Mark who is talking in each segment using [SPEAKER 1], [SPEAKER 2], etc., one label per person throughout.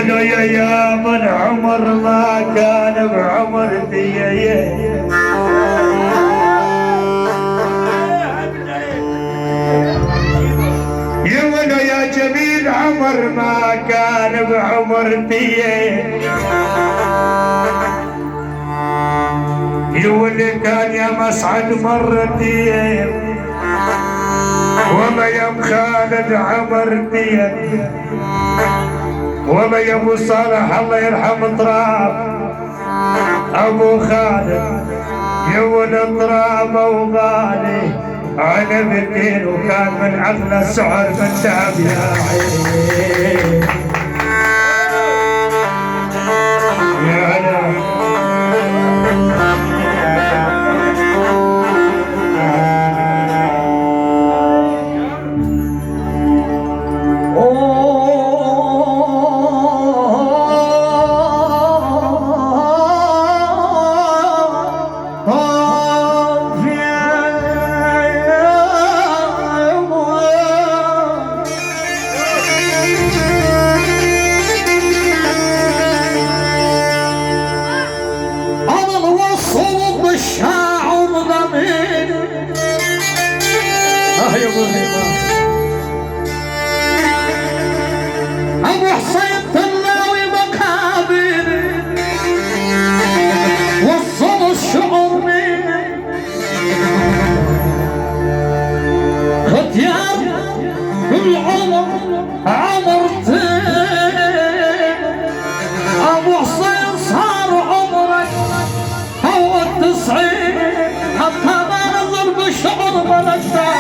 [SPEAKER 1] ولو يا من عمر ما كان بعمرتي يا ولو يا جميل عمر ما كان بعمرتي يا ولي كان يا مسعد مرتي وما يم خالد عمرتي وما يا ابو صالح الله يرحم طراب ابو خالد يا ولد طراب وغالي عنبتين وكان من اغلى السعر بالتعب يا عيني يا هلا
[SPEAKER 2] ابو حسين طلاوي مكابر وصلوا الشعور من ختيان العمر عمرتين ابو حسين صار عمرك هو 90 حتى ما نظر بالشعور ملكته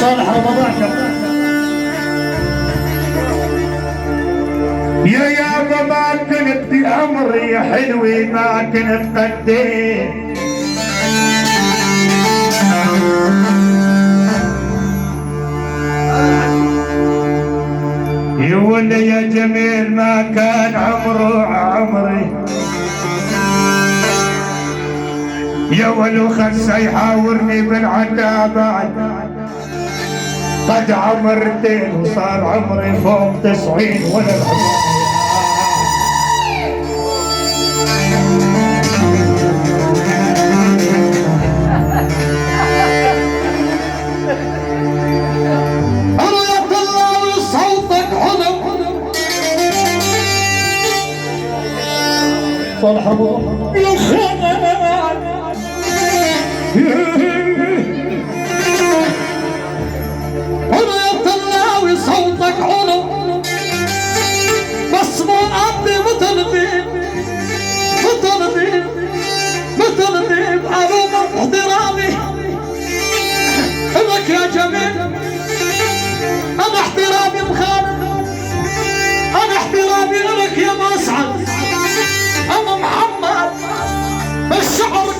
[SPEAKER 1] وصالح رمضان يا يابا ما كنت بأمري يا حلوي ما كنت قديت يا ولي يا جميل ما كان عمره عمري يا ولو خسه يحاورني بالعتابات قد عمرتين وصار عمري فوق 90 ولا العمر
[SPEAKER 2] انا يا طلاوي صوتك علم
[SPEAKER 1] صالح ابو
[SPEAKER 2] يا خالد صوتك علو بس مو قضي مطلبي معلومة احترامي لك يا جميل انا احترامي مخالد انا احترامي لك يا مسعد انا محمد الشعر